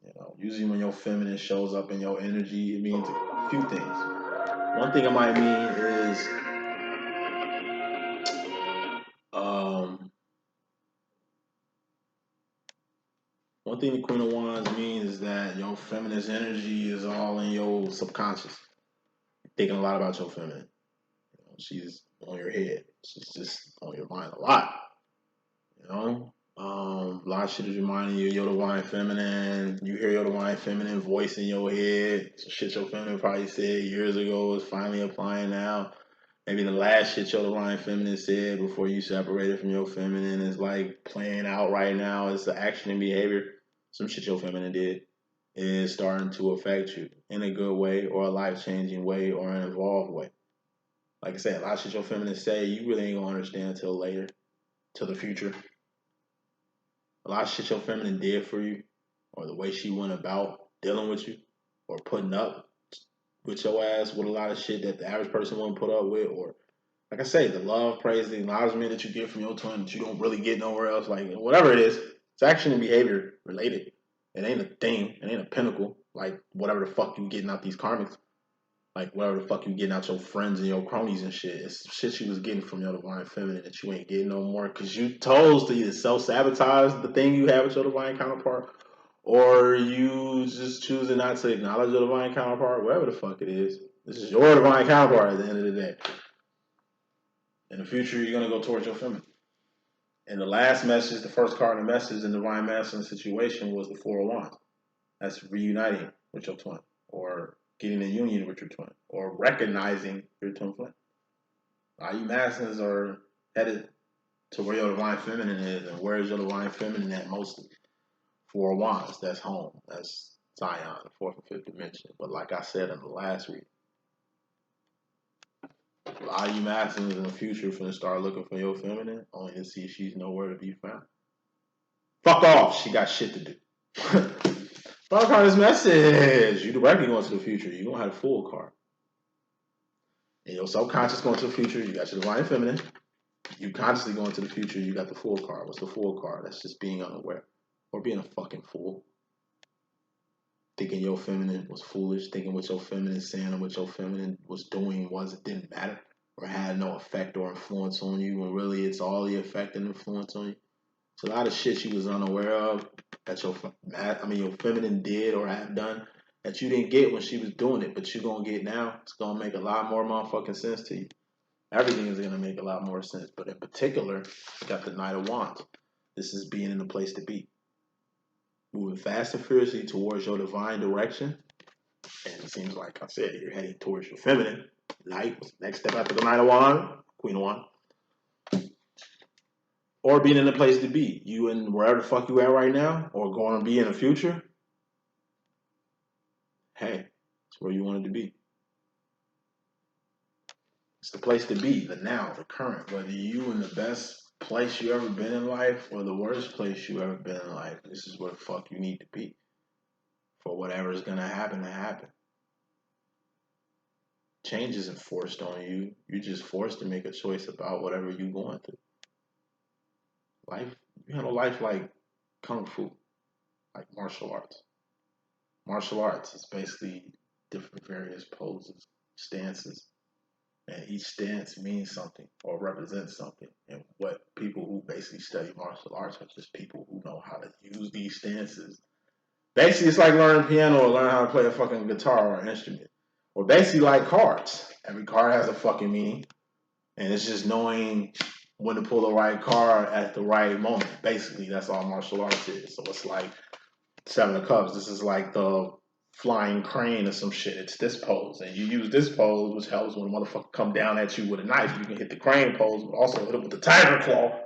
You know, usually when your feminine shows up in your energy, it means a few things. One thing it might mean is one thing the Queen of Wands means is that your feminine energy is all in your subconscious. You're thinking a lot about your feminine. You know, she's on your head. She's just on your mind a lot. You know? A lot of shit is reminding you of your divine feminine. You hear your divine feminine voice in your head. So shit your feminine probably said years ago is finally applying now. Maybe the last shit your divine feminine said before you separated from your feminine is like playing out right now. It's the action and behavior. Some shit your feminine did is starting to affect you in a good way or a life-changing way or an involved way. Like I said, a lot of shit your feminine say, you really ain't gonna understand until later, till the future. A lot of shit your feminine did for you, or the way she went about dealing with you, or putting up with your ass with a lot of shit that the average person wouldn't put up with, or like I say, the love, praise, the acknowledgement that you get from your twin that you don't really get nowhere else, like whatever it is, it's action and behavior related. It ain't a thing, it ain't a pinnacle, like whatever the fuck you getting out these karmics. Like whatever the fuck you getting out your friends and your cronies and shit. It's shit you was getting from your divine feminine that you ain't getting no more because you chose to either self-sabotage the thing you have with your divine counterpart or you just choosing not to acknowledge your divine counterpart, whatever the fuck it is. This is your divine counterpart at the end of the day. In the future, you're going to go towards your feminine. And the last message, the first card in the message in the divine masculine situation was the Four of Wands. That's reuniting with your twin or getting a union with your twin, or recognizing your twin flame. You masculines are headed to where your divine feminine is, and where is your divine feminine at mostly? Four Wands, that's home, that's Zion, the fourth and fifth dimension. But like I said in the last reading, a lot of you masculines in the future finna start looking for your feminine, only to see she's nowhere to be found. Fuck off, she got shit to do. Final card is message. You directly going to the future. You don't have a full card. In your subconscious going to the future, you got your divine feminine. You consciously going to the future, you got the full card. What's the full card? That's just being unaware. Or being a fucking fool. thinking your feminine was foolish, thinking what your feminine saying or what your feminine was doing it didn't matter or had no effect or influence on you, when really it's all the effect and influence on you. It's a lot of shit you was unaware of that your feminine did or have done that you didn't get when she was doing it, but you're gonna get now. It's gonna make a lot more motherfucking sense to you. Everything is gonna make a lot more sense, but in particular, you got the Knight of Wands. This is being in the place to be, moving fast and furiously towards your divine direction. And it seems like I said, you're heading towards your feminine. Knight was the next step after the Knight of Wands, Queen of Wands. Or being in the place to be. You in wherever the fuck you at right now, or going to be in the future. Hey, it's where you wanted to be. It's the place to be, the now, the current. Whether you in the best place you ever been in life or the worst place you ever been in life, this is where the fuck you need to be. For whatever is going to happen to happen. Change isn't forced on you. You're just forced to make a choice about whatever you're going through. Life, you handle life like kung fu, like martial arts. Martial arts is basically different various poses, stances, and each stance means something or represents something. And what people who basically study martial arts are just people who know how to use these stances. Basically, it's like learning piano or learning how to play a fucking guitar or an instrument. Or basically like cards. Every card has a fucking meaning. And it's just knowing when to pull the right card at the right moment. Basically, that's all martial arts is. So it's like Seven of Cups. This is like the flying crane or some shit. It's this pose. And you use this pose, which helps when a motherfucker come down at you with a knife. You can hit the crane pose, but also hit him with the tiger claw.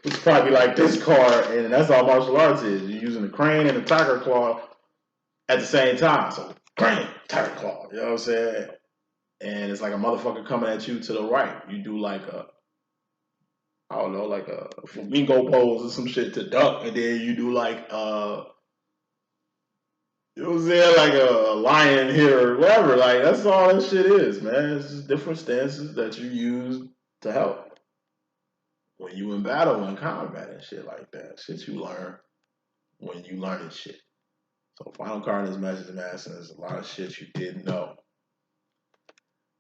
Which is probably like this card. And that's all martial arts is. You're using the crane and the tiger claw at the same time. So crane, tiger claw. You know what I'm saying? And it's like a motherfucker coming at you to the right. You do like a flamingo pose or some shit to duck, and then you do like you know what I'm saying, like a lion here or whatever. Like that's all that shit is, man. It's just different stances that you use to help when you in battle and combat and shit like that. Shit you learn when you learning shit. So final card in this message, man, there's a lot of shit you didn't know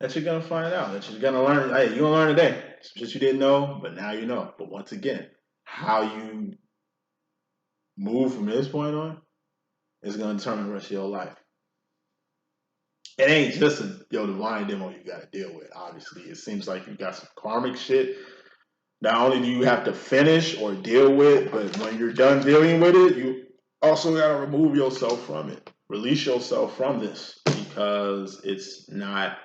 that you're gonna find out, that you're gonna learn. Hey, you're gonna learn today. Some shit you didn't know, but now you know. But once again, how you move from this point on is gonna determine the rest of your life. It ain't just a divine demo you gotta deal with. Obviously, it seems like you got some karmic shit. Not only do you have to finish or deal with, but when you're done dealing with it, you also gotta remove yourself from it. Release yourself from this because it's not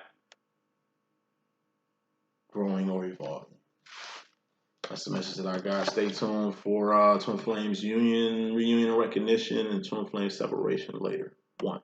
growing or evolving. That's the message that I got. Stay tuned for Twin Flames reunion and recognition, and Twin Flames separation later. 1.